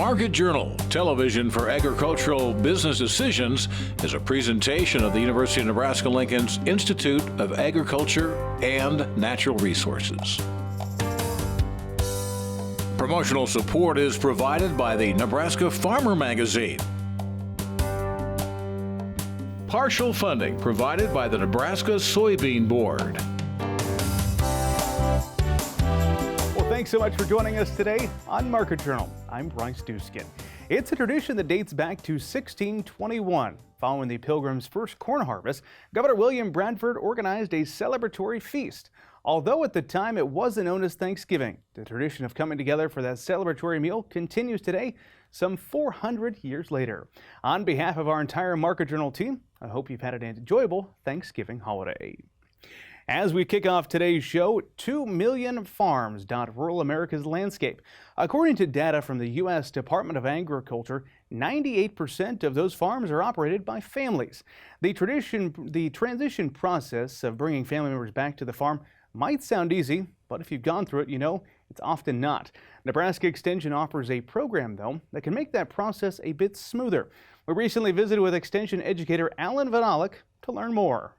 Market Journal, television for agricultural business decisions, is a presentation of the University of Nebraska Lincoln's Institute of Agriculture and Natural Resources. Promotional support is provided by the Nebraska Farmer Magazine. Partial funding provided by the Nebraska Soybean Board. Well, thanks so much for joining us today on Market Journal. I'm Bryce Duskin. It's a tradition that dates back to 1621. Following the Pilgrims' first corn harvest, Governor William Bradford organized a celebratory feast. Although at the time it wasn't known as Thanksgiving, the tradition of coming together for that celebratory meal continues today, some 400 years later. On behalf of our entire Market Journal team, I hope you've had an enjoyable Thanksgiving holiday. As we kick off today's show, 2 million farms dot rural America's landscape. According to data from the U.S. Department of Agriculture, 98% of those farms are operated by families. The transition process of bringing family members back to the farm might sound easy, but if you've gone through it, you know it's often not. Nebraska Extension offers a program, though, that can make that process a bit smoother. We recently visited with Extension educator Allan Vynahlek to learn more.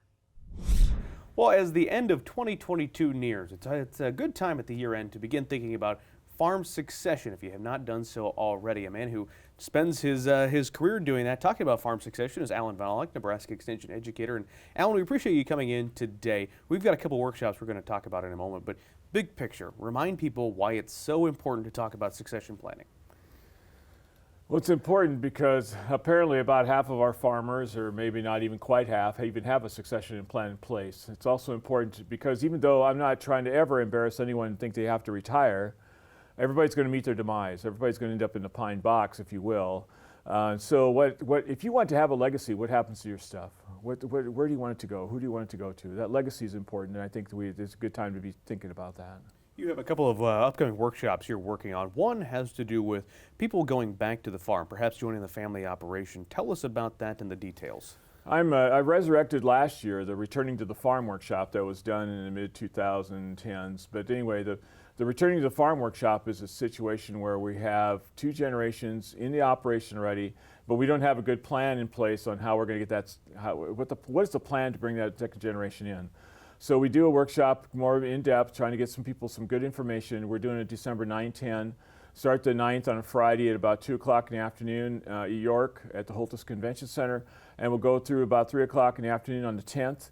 Well, as the end of 2022 nears, it's a good time at the year end to begin thinking about farm succession if you have not done so already. A man who spends his career doing that, talking about farm succession, is Allan Vynahlek, Nebraska Extension educator. And Allan, we appreciate you coming in today. We've got a couple workshops we're going to talk about in a moment, but big picture, remind people why it's so important to talk about succession planning. Well, it's important because apparently about half of our farmers, or maybe not even quite half, even have a succession plan in place. It's also important because even though I'm not trying to ever embarrass anyone and think they have to retire, everybody's going to meet their demise. Everybody's going to end up in the pine box, if you will. So what if you want to have a legacy, what happens to your stuff? Where do you want it to go? Who do you want it to go to? That legacy is important, and I think it's a good time to be thinking about that. You have a couple of upcoming workshops you're working on. One has to do with people going back to the farm, perhaps joining the family operation. Tell us about that and the details. I resurrected last year the Returning to the Farm workshop that was done in the mid-2010s. But anyway, the Returning to the Farm workshop is a situation where we have two generations in the operation already, but we don't have a good plan in place on how we're going to get that. What is the plan to bring that second generation in? So we do a workshop more in depth, trying to get some people some good information. We're doing it December 9-10. Start the 9th on a Friday at about 2 o'clock in the afternoon in York at the Holtis Convention Center. And we'll go through about 3 o'clock in the afternoon on the 10th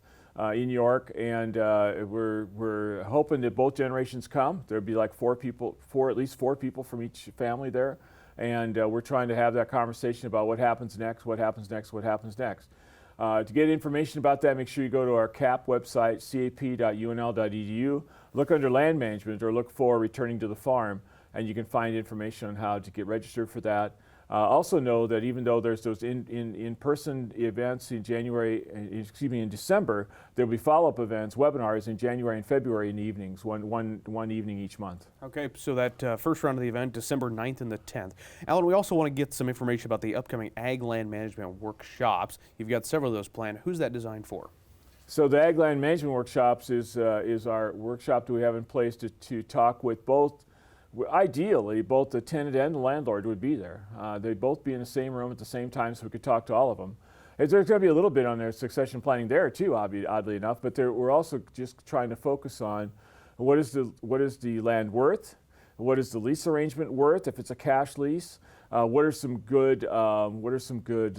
in York. And we're hoping that both generations come. There'll be like at least four people from each family there. And we're trying to have that conversation about what happens next, what happens next, what happens next. To get information about that, make sure you go to our CAP website, cap.unl.edu. Look under land management or look for Returning to the Farm, and you can find information on how to get registered for that. Also know that even though there's those in-person events in in December, there'll be follow-up events, webinars in January and February in the evenings, one evening each month. Okay, so that first round of the event, December 9th and the 10th. Allan, we also want to get some information about the upcoming Ag Land Management workshops. You've got several of those planned. Who's that designed for? So the Ag Land Management workshops is our workshop that we have in place to talk with ideally, both the tenant and the landlord would be there. They'd both be in the same room at the same time so we could talk to all of them. There's going to be a little bit on their succession planning there too, oddly enough, but we're also just trying to focus on what is the land worth, what is the lease arrangement worth if it's a cash lease, what are some good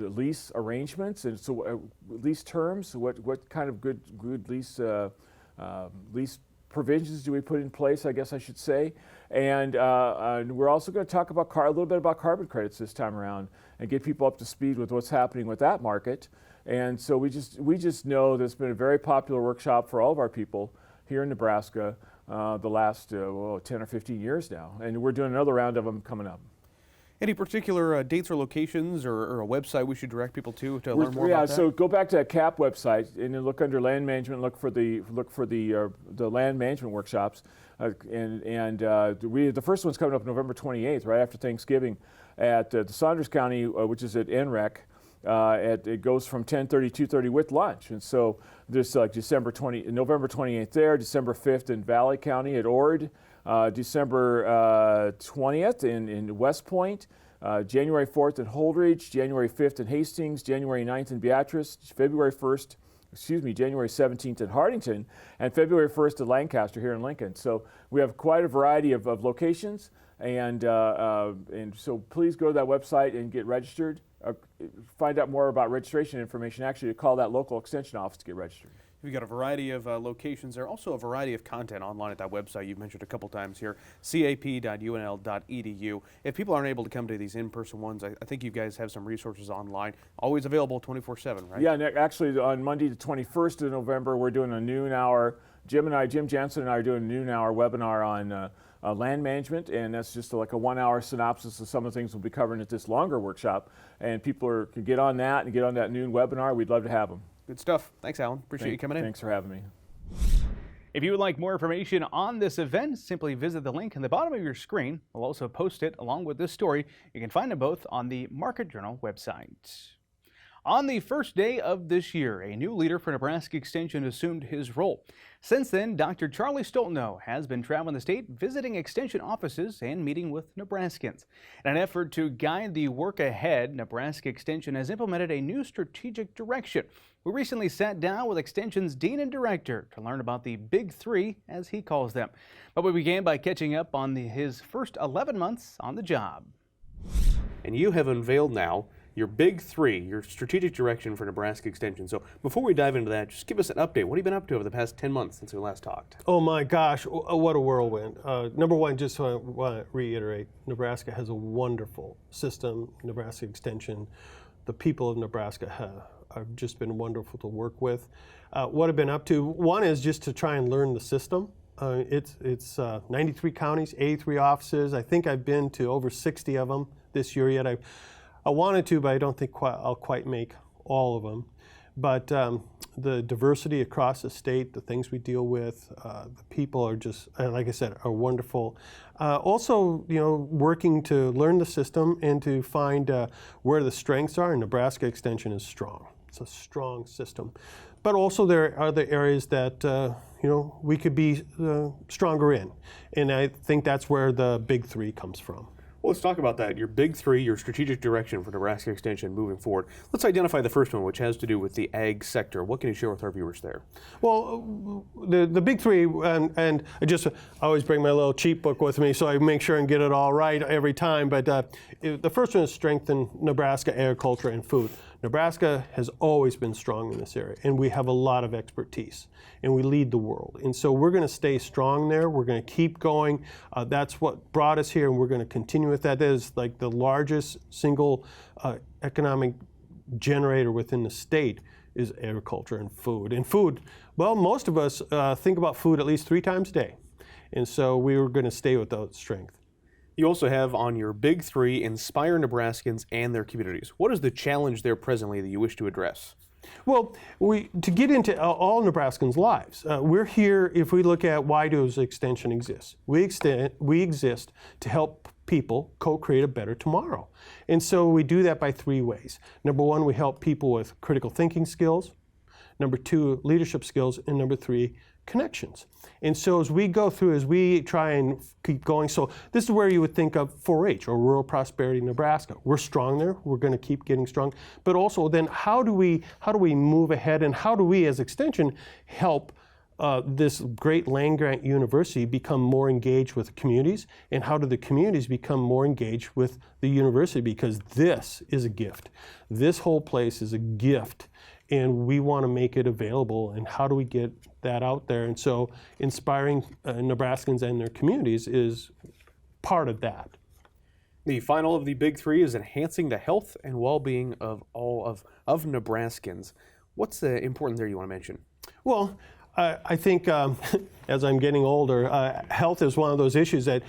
lease arrangements, and so lease terms, what kind of good lease provisions do we put in place, I guess I should say. And we're also going to talk about a little bit about carbon credits this time around and get people up to speed with what's happening with that market. And so we just know that it's been a very popular workshop for all of our people here in Nebraska the last 10 or 15 years now. And we're doing another round of them coming up. Any particular dates or locations or a website we should direct people to learn more about that? So go back to that CAP website and then look under land management. Look for the land management workshops, the first one's coming up November 28th, right after Thanksgiving, at the Saunders County, which is at NREC. It goes from 10:30 to 2:30 with lunch, and so there's like November 28th there, December 5th in Valley County at Ord, December 20th in West Point, January 4th in Holdridge, January 5th in Hastings, January 9th in Beatrice, January 17th in Hardington, and February 1st in Lancaster here in Lincoln. So we have quite a variety of locations, and so please go to that website and get registered. Find out more about registration information. Actually, call that local extension office to get registered. We've got a variety of locations there, also a variety of content online at that website you've mentioned a couple times here, cap.unl.edu. If people aren't able to come to these in-person ones, I think you guys have some resources online, always available 24/7, right? Yeah, actually on Monday the 21st of November, we're doing a noon hour. Jim Jansen and I are doing a noon hour webinar on land management, and that's just like a 1 hour synopsis of some of the things we'll be covering at this longer workshop. And people can get on that and get on that noon webinar. We'd love to have them. Good stuff. Thanks, Alan. Appreciate you coming in. Thanks for having me. If you would like more information on this event, simply visit the link in the bottom of your screen. We'll also post it along with this story. You can find them both on the Market Journal website. On the first day of this year, a new leader for Nebraska Extension assumed his role. Since then, Dr. Charlie Stoltenow has been traveling the state, visiting Extension offices and meeting with Nebraskans. In an effort to guide the work ahead, Nebraska Extension has implemented a new strategic direction. We recently sat down with Extension's Dean and Director to learn about the Big Three, as he calls them. But we began by catching up on his first 11 months on the job. And you have unveiled now your Big Three, your strategic direction for Nebraska Extension. So before we dive into that, just give us an update. What have you been up to over the past 10 months since we last talked? Oh my gosh, what a whirlwind. Number one, just want to reiterate, Nebraska has a wonderful system, Nebraska Extension. The people of Nebraska have just been wonderful to work with. What I've been up to, one is just to try and learn the system. It's 93 counties, 83 offices. I think I've been to over 60 of them this year yet. I wanted to, but I don't think I'll quite make all of them. But the diversity across the state, the things we deal with, the people are just, like I said, are wonderful. Also, working to learn the system and to find where the strengths are. And Nebraska Extension is strong. It's a strong system. But also there are other areas that we could be stronger in. And I think that's where the Big Three comes from. Well, let's talk about that. Your Big Three, your strategic direction for Nebraska Extension moving forward. Let's identify the first one, which has to do with the ag sector. What can you share with our viewers there? Well, the Big Three, and I always bring my little cheat book with me, so I make sure and get it all right every time. But the first one is strengthen Nebraska agriculture and food. Nebraska has always been strong in this area, and we have a lot of expertise, and we lead the world. And so we're going to stay strong there. We're going to keep going. That's what brought us here, and we're going to continue with that. That is like the largest single economic generator within the state is agriculture and food. And food, well, most of us think about food at least 3 times a day. And so we were going to stay with that strength. You also have on your Big Three, inspire Nebraskans and their communities. What is the challenge there presently that you wish to address? Well, to get into all Nebraskans' lives, we're here, if we look at why does Extension exist? We exist to help people co-create a better tomorrow. And so we do that by 3 ways. Number 1, we help people with critical thinking skills. Number 2, leadership skills. And number 3, connections. And so as we go through, as we try and keep going, so this is where you would think of 4-H or Rural Prosperity Nebraska. We're strong there. We're going to keep getting strong. But also then how do we move ahead, and how do we as Extension help this great land-grant university become more engaged with communities, and how do the communities become more engaged with the university, because this is a gift. This whole place is a gift, and we want to make it available, and how do we get that out there? And so inspiring Nebraskans and their communities is part of that. The final of the Big Three is enhancing the health and well-being of all of Nebraskans. What's important there you want to mention? Well, I think as I'm getting older, health is one of those issues that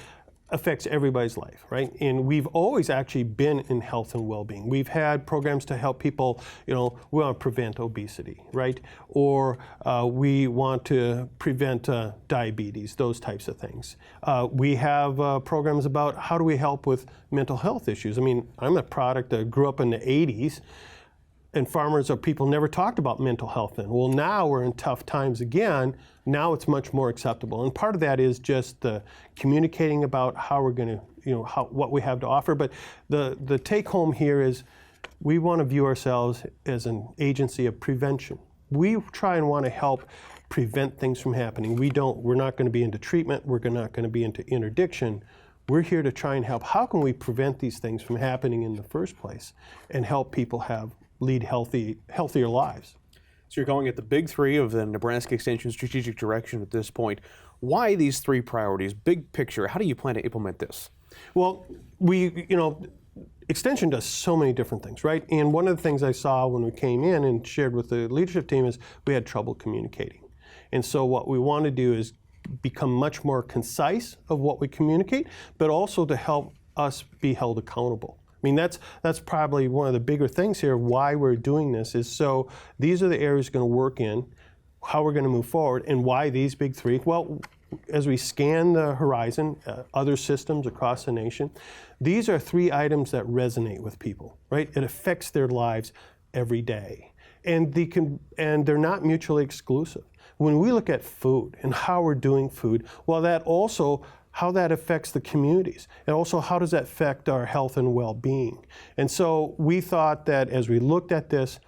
affects everybody's life, right? And we've always actually been in health and well-being. We've had programs to help people, we want to prevent obesity, right? Or we want to prevent diabetes, those types of things. We have programs about how do we help with mental health issues. I mean, I'm a product that grew up in the 80s, and farmers or people never talked about mental health then. Well, now we're in tough times again. Now it's much more acceptable. And part of that is just communicating about how we're going to what we have to offer. But the take home here is we want to view ourselves as an agency of prevention. We try and want to help prevent things from happening. We're not going to be into treatment. We're not going to be into interdiction. We're here to try and help. How can we prevent these things from happening in the first place and help people lead healthier lives? So you're calling it the big three of the Nebraska Extension strategic direction at this point. Why these three priorities? Big picture, how do you plan to implement this? Well, Extension does so many different things, right? And one of the things I saw when we came in and shared with the leadership team is we had trouble communicating. And so what we want to do is become much more concise of what we communicate, but also to help us be held accountable. I mean, that's probably one of the bigger things here, why we're doing this, is so these are the areas we're going to work in, how we're going to move forward, and why these big three. Well, as we scan the horizon, other systems across the nation, these are three items that resonate with people, right? It affects their lives every day. And they're not mutually exclusive. When we look at food and how we're doing food, well, that also how that affects the communities, and also how does that affect our health and well-being. And so we thought that as we looked at this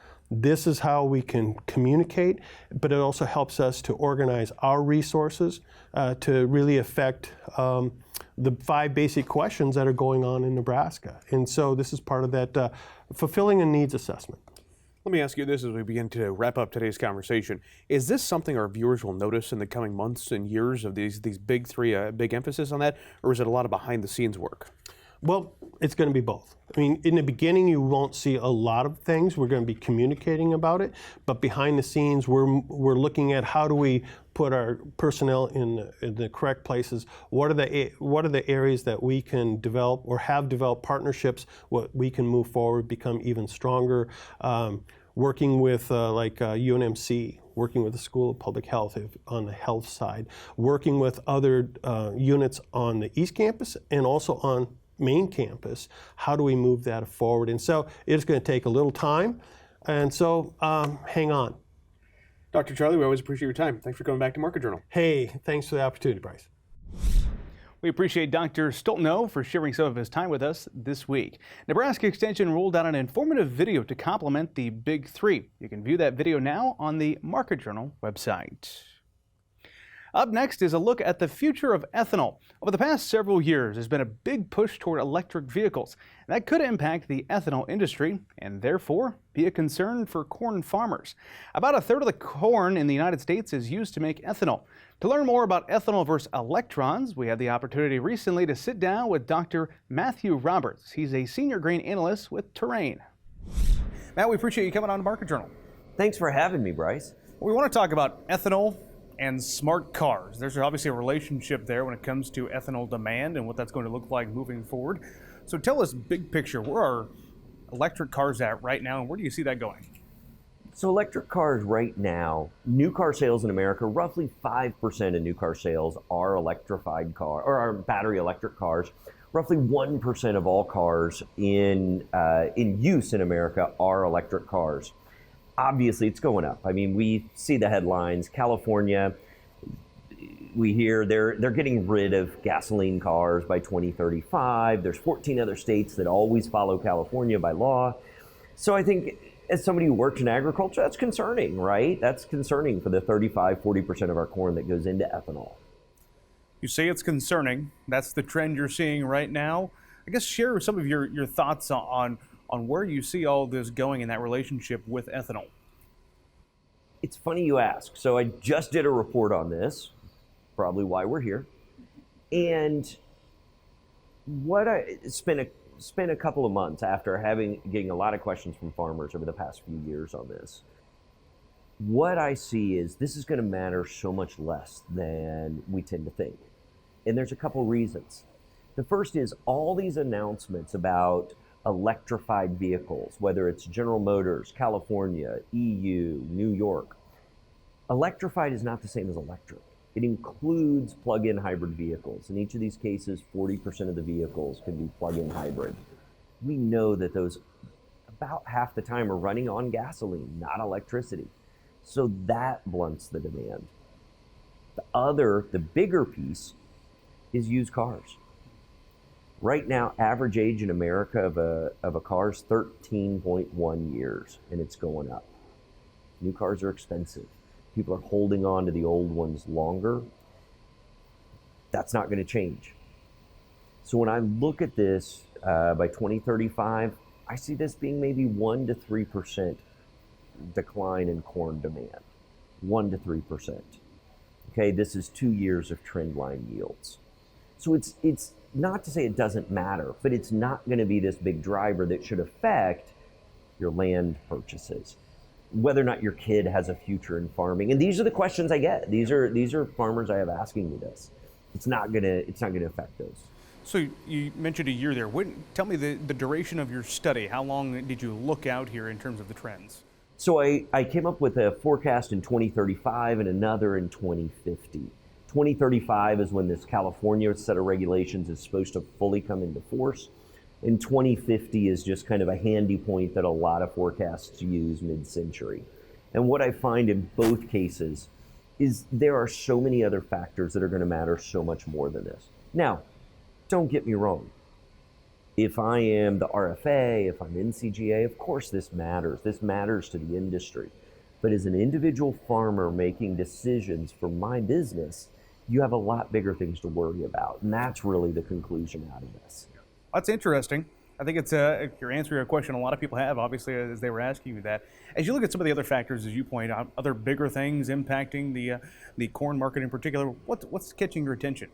is how we can communicate, but it also helps us to organize our resources to really affect the 5 basic questions that are going on in Nebraska. And so this is part of that fulfilling a needs assessment. Let me ask you this as we begin to wrap up today's conversation. Is this something our viewers will notice in the coming months and years of these big three, big emphasis on that, or is it a lot of behind-the-scenes work? Well, it's going to be both. I mean, in the beginning, you won't see a lot of things. We're going to be communicating about it, but behind the scenes, we're looking at how do we put our personnel in the correct places. What are the areas that we can develop or have developed partnerships? What we can move forward, become even stronger. Working with UNMC, working with the School of Public Health on the health side, working with other units on the East Campus and also on main campus. How do we move that forward? And so it's going to take a little time, and so hang on. Dr. Charlie, we always appreciate your time. Thanks for coming back to Market Journal. Hey, thanks for the opportunity, Bryce. We appreciate Dr. Stoltenow for sharing some of his time with us this week. Nebraska Extension rolled out an informative video to complement the big three. You can view that video now on the Market Journal website. Up next is a look at the future of ethanol. Over the past several years, there's been a big push toward electric vehicles. That could impact the ethanol industry and therefore be a concern for corn farmers. About a third of the corn in the United States is used to make ethanol. To learn more about ethanol versus electrons, we had the opportunity recently to sit down with Dr. Matthew Roberts. He's a senior grain analyst with Terrain. Matt, we appreciate you coming on to Market Journal. Thanks for having me, Bryce. We want to talk about ethanol and smart cars. There's obviously a relationship there when it comes to ethanol demand and what that's going to look like moving forward. So tell us big picture, where are electric cars at right now and where do you see that going? So electric cars right now, new car sales in America, roughly 5% of new car sales are electrified car or are battery electric cars. Roughly 1% of all cars in use in America are electric cars. Obviously, it's going up. I mean, we see the headlines. California, we hear they're getting rid of gasoline cars by 2035. There's 14 other states that always follow California by law. So I think as somebody who works in agriculture, that's concerning, right? That's concerning for the 35-40% of our corn that goes into ethanol. You say it's concerning. That's the trend you're seeing right now. I guess share some of your thoughts on where you see all this going in that relationship with ethanol. It's funny you ask. So I just did a report on this, probably why we're here. And what I spent a couple of months after getting a lot of questions from farmers over the past few years on this. What I see is this is going to matter so much less than we tend to think. And there's a couple reasons. The first is all these announcements about electrified vehicles, whether it's General Motors, California, EU, New York. Electrified is not the same as electric. It includes plug-in hybrid vehicles. In each of these cases, 40% of the vehicles can be plug-in hybrid. We know that those about half the time are running on gasoline, not electricity. So that blunts the demand. The bigger piece is used cars. Right now, average age in America of a car is 13.1 years, and it's going up. New cars are expensive. People are holding on to the old ones longer. That's not going to change. So when I look at this by 2035, I see this being maybe 1 to 3% decline in corn demand. 1 to 3%. Okay, this is 2 years of trend line yields. So it's not to say it doesn't matter, but it's not going to be this big driver that should affect your land purchases, whether or not your kid has a future in farming. And these are the questions I get. These are farmers I have asking me this. It's not gonna affect those. So you mentioned a year there. Tell me the duration of your study. How long did you look out here in terms of the trends? So I came up with a forecast in 2035 and another in 2050. 2035 is when this California set of regulations is supposed to fully come into force. And 2050 is just kind of a handy point that a lot of forecasts use mid-century. And what I find in both cases is there are so many other factors that are going to matter so much more than this. Now, don't get me wrong. If I am the RFA, if I'm NCGA, of course this matters. This matters to the industry. But as an individual farmer making decisions for my business, you have a lot bigger things to worry about. And that's really the conclusion out of this. That's interesting. I think it's you're answering a question a lot of people have, obviously, as they were asking you that. As you look at some of the other factors, as you point out, other bigger things impacting the corn market in particular, what's catching your attention?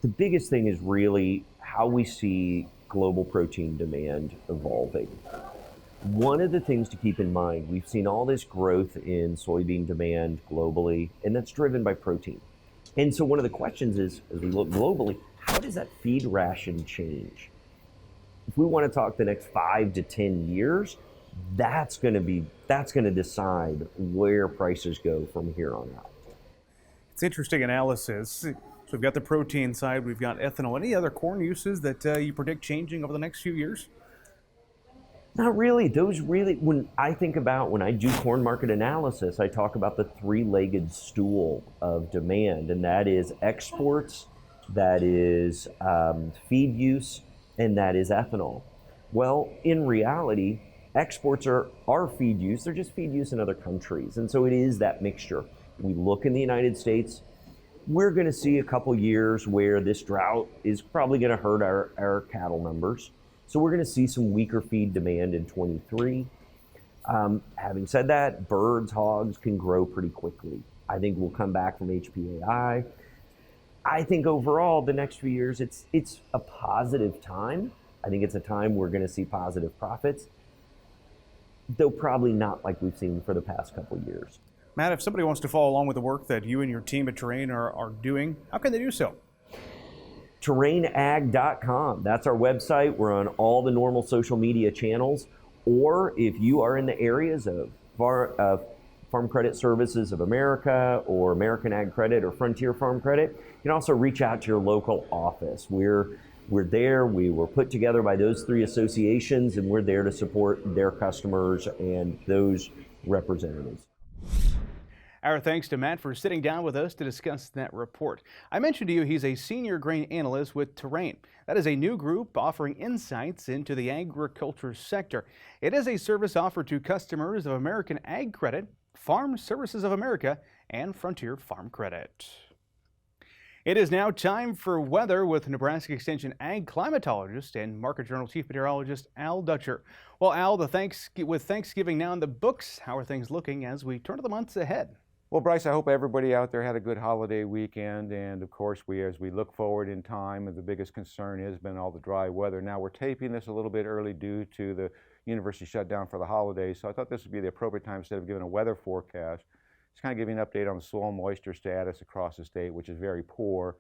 The biggest thing is really how we see global protein demand evolving. One of the things to keep in mind, we've seen all this growth in soybean demand globally, and that's driven by protein. And so one of the questions is, as we look globally, how does that feed ration change? If we want to talk the next 5 to 10 years, that's going to decide where prices go from here on out. It's interesting analysis. So we've got the protein side, we've got ethanol. Any other corn uses that you predict changing over the next few years? Not really. Those really, when I do corn market analysis, I talk about the three-legged stool of demand, and that is exports, that is feed use, and that is ethanol. Well, in reality, exports are feed use. They're just feed use in other countries. And so it is that mixture. We look in the United States, we're going to see a couple years where this drought is probably going to hurt our cattle numbers. So we're going to see some weaker feed demand in 23. Having said that, birds, hogs can grow pretty quickly. I think we'll come back from HPAI. I think overall, the next few years, it's a positive time. I think it's a time we're going to see positive profits, though probably not like we've seen for the past couple of years. Matt, if somebody wants to follow along with the work that you and your team at Terrain are doing, how can they do so? Terrainag.com. That's our website. We're on all the normal social media channels. Or if you are in the areas of Farm Credit Services of America or American Ag Credit or Frontier Farm Credit, you can also reach out to your local office. We're there. We were put together by those three associations, and we're there to support their customers and those representatives. Our thanks to Matt for sitting down with us to discuss that report. I mentioned to you he's a senior grain analyst with Terrain. That is a new group offering insights into the agriculture sector. It is a service offered to customers of American Ag Credit, Farm Services of America, and Frontier Farm Credit. It is now time for weather with Nebraska Extension Ag Climatologist and Market Journal Chief Meteorologist Al Dutcher. Well, Al, with Thanksgiving now in the books, how are things looking as we turn to the months ahead? Well, Bryce, I hope everybody out there had a good holiday weekend, and of course, as we look forward in time, the biggest concern has been all the dry weather. Now, we're taping this a little bit early due to the university shutdown for the holidays, so I thought this would be the appropriate time, instead of giving a weather forecast, just kind of giving an update on the soil moisture status across the state, which is very poor,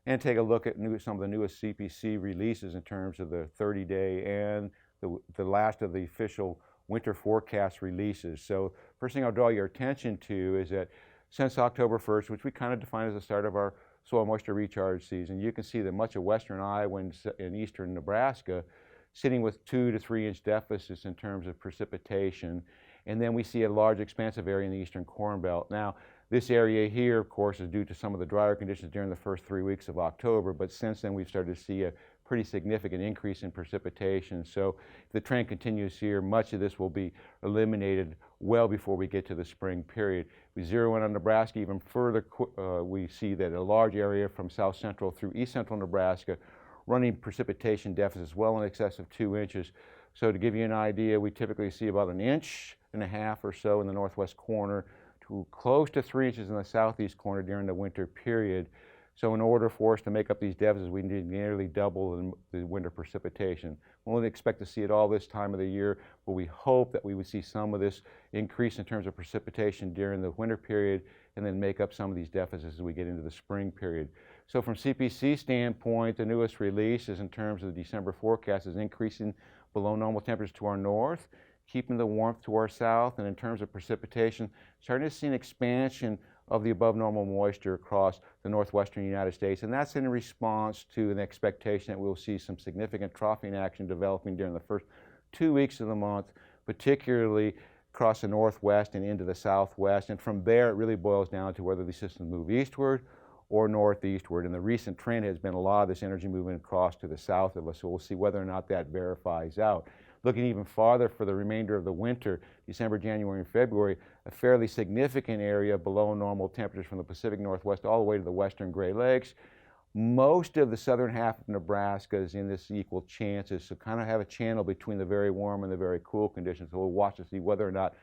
and take a look at some of the newest CPC releases in terms of the 30-day and the last of the official winter forecast releases. So first thing I'll draw your attention to is that since October 1st, which we kind of define as the start of our soil moisture recharge season, you can see that much of western Iowa and eastern Nebraska sitting with 2 to 3 inch deficits in terms of precipitation. And then we see a large expansive area in the eastern Corn Belt. Now, This area here, of course, is due to some of the drier conditions during the first 3 weeks of October, but since then we've started to see a pretty significant increase in precipitation. So if the trend continues here, much of this will be eliminated well before we get to the spring period. We zero in on Nebraska even further. We see that a large area from south central through east central Nebraska running precipitation deficits well in excess of 2 inches. So to give you an idea, we typically see about 1.5 inches or so in the northwest corner to close to 3 inches in the southeast corner during the winter period. So in order for us to make up these deficits, we need nearly double the winter precipitation. We won't expect to see it all this time of the year, but we hope that we would see some of this increase in terms of precipitation during the winter period and then make up some of these deficits as we get into the spring period. So from CPC standpoint, the newest release is in terms of the December forecast is increasing below normal temperatures to our north, keeping the warmth to our south, and in terms of precipitation, starting to see an expansion of the above normal moisture across the northwestern United States, and that's in response to an expectation that we'll see some significant troughing action developing during the first 2 weeks of the month, particularly across the northwest and into the southwest, and from there it really boils down to whether these systems move eastward or northeastward, and the recent trend has been a lot of this energy movement across to the south of us, so we'll see whether or not that verifies out. Looking even farther for the remainder of the winter, December, January, and February, a fairly significant area below normal temperatures from the Pacific Northwest all the way to the western Great Lakes. Most of the southern half of Nebraska is in this equal chances, so kind of have a channel between the very warm and the very cool conditions. So we'll watch to see whether or not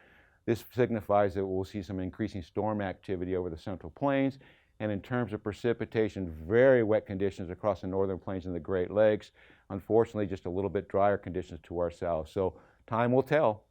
this signifies that we'll see some increasing storm activity over the Central Plains. And in terms of precipitation, very wet conditions across the northern plains and the Great Lakes. Unfortunately, just a little bit drier conditions to our south. So time will tell.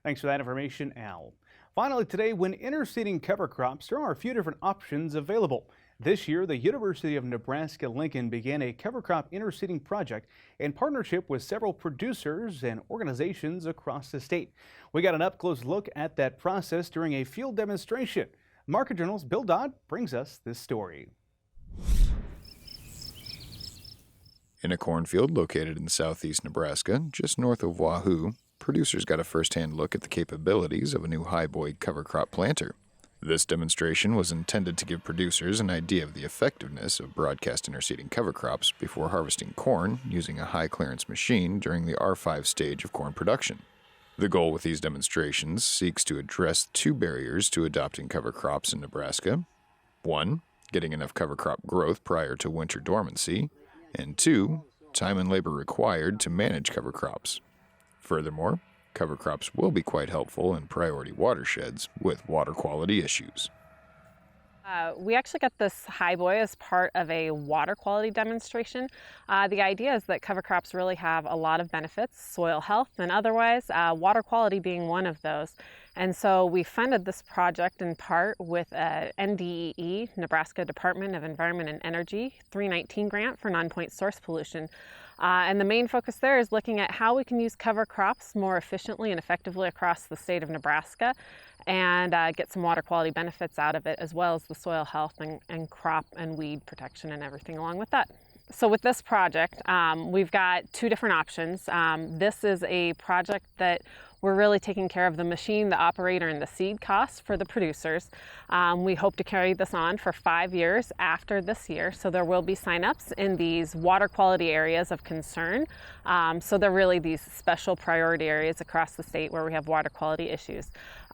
Thanks for that information, Al. Finally today, when interseeding cover crops, there are a few different options available. This year, the University of Nebraska Lincoln began a cover crop interseeding project in partnership with several producers and organizations across the state. We got an up-close look at that process during a field demonstration. Market Journal's Bill Dodd brings us this story. In a cornfield located in southeast Nebraska, just north of Wahoo, producers got a first-hand look at the capabilities of a new high-boy cover crop planter. This demonstration was intended to give producers an idea of the effectiveness of broadcast interseeding cover crops before harvesting corn using a high-clearance machine during the R5 stage of corn production. The goal with these demonstrations seeks to address two barriers to adopting cover crops in Nebraska. 1, getting enough cover crop growth prior to winter dormancy, and 2, time and labor required to manage cover crops. Furthermore, cover crops will be quite helpful in priority watersheds with water quality issues. We actually got this highboy as part of a water quality demonstration. The idea is that cover crops really have a lot of benefits, soil health and otherwise, water quality being one of those. And so we funded this project in part with a NDEE, Nebraska Department of Environment and Energy, 319 grant for non-point source pollution. And the main focus there is looking at how we can use cover crops more efficiently and effectively across the state of Nebraska and get some water quality benefits out of it, as well as the soil health and crop and weed protection and everything along with that. So with this project, we've got two different options. This is a project that we're really taking care of the machine, the operator, and the seed costs for the producers. We hope to carry this on for 5 years after this year, so there will be signups in these water quality areas of concern. So they're really these special priority areas across the state where we have water quality issues.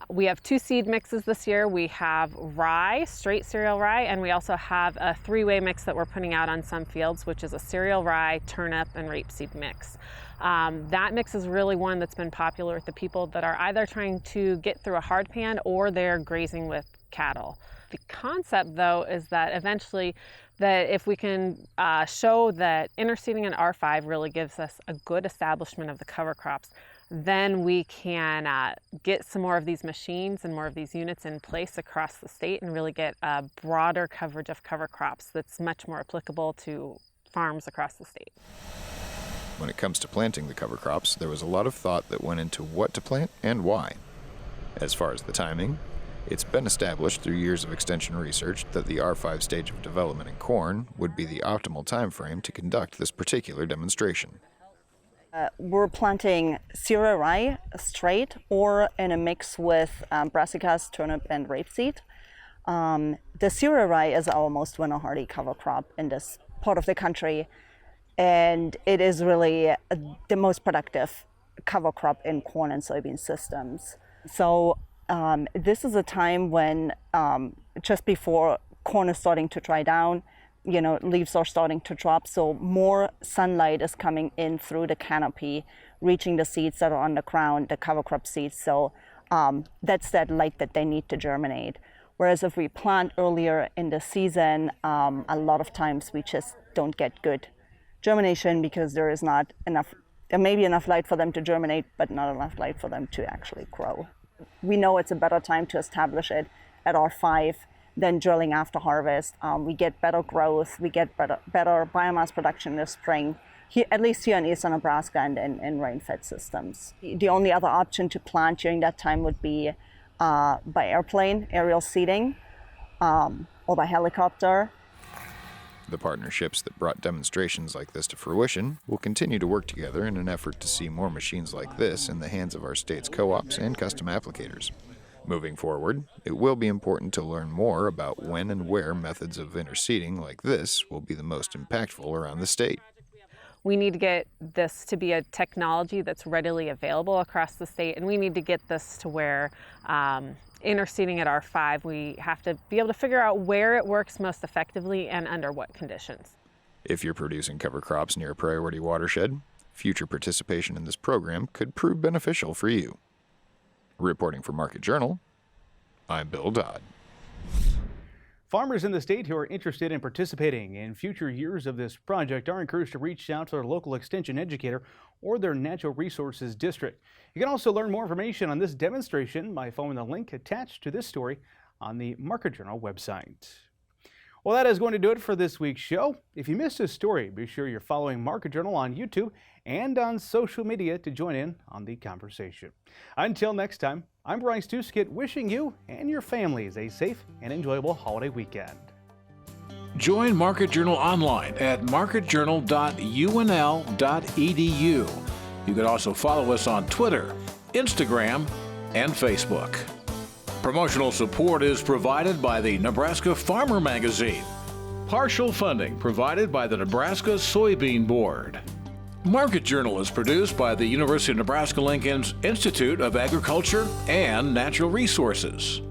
We have 2 seed mixes this year. We have rye, straight cereal rye, and we also have a 3-way mix that we're putting out on some fields, which is a cereal rye, turnip, and rapeseed mix. That mix is really one that's been popular with the people that are either trying to get through a hard pan or they're grazing with cattle. The concept, though, is that eventually that if we can show that interseeding in R5 really gives us a good establishment of the cover crops, then we can get some more of these machines and more of these units in place across the state and really get a broader coverage of cover crops that's much more applicable to farms across the state. When it comes to planting the cover crops, there was a lot of thought that went into what to plant and why. As far as the timing, it's been established through years of extension research that the R5 stage of development in corn would be the optimal time frame to conduct this particular demonstration. We're planting cereal rye straight or in a mix with brassicas, turnip, and rapeseed. The cereal rye is our most winter hardy cover crop in this part of the country, and it is really the most productive cover crop in corn and soybean systems. So this is a time when just before corn is starting to dry down, leaves are starting to drop, so more sunlight is coming in through the canopy, reaching the seeds that are on the ground, the cover crop seeds. So that's that light that they need to germinate. Whereas if we plant earlier in the season, a lot of times we just don't get good germination because there may be enough light for them to germinate, but not enough light for them to actually grow. We know it's a better time to establish it at R5 than drilling after harvest. We get better growth, we get better biomass production in the spring, at least here in eastern Nebraska and in rain-fed systems. The only other option to plant during that time would be by airplane, aerial seeding, or by helicopter. The partnerships that brought demonstrations like this to fruition will continue to work together in an effort to see more machines like this in the hands of our state's co-ops and custom applicators. Moving forward, it will be important to learn more about when and where methods of interseeding like this will be the most impactful around the state. We need to get this to be a technology that's readily available across the state, and we need to get this to where interseeding at R5, we have to be able to figure out where it works most effectively and under what conditions. If you're producing cover crops near a priority watershed, future participation in this program could prove beneficial for you. Reporting for Market Journal, I'm Bill Dodd. Farmers in the state who are interested in participating in future years of this project are encouraged to reach out to their local extension educator or their natural resources district. You can also learn more information on this demonstration by following the link attached to this story on the Market Journal website. Well, that is going to do it for this week's show. If you missed this story, be sure you're following Market Journal on YouTube and on social media to join in on the conversation. Until next time, I'm Bryce Duskett, wishing you and your families a safe and enjoyable holiday weekend. Join Market Journal online at marketjournal.unl.edu. You can also follow us on Twitter, Instagram, and Facebook. Promotional support is provided by the Nebraska Farmer Magazine. Partial funding provided by the Nebraska Soybean Board. Market Journal is produced by the University of Nebraska Lincoln's Institute of Agriculture and Natural Resources.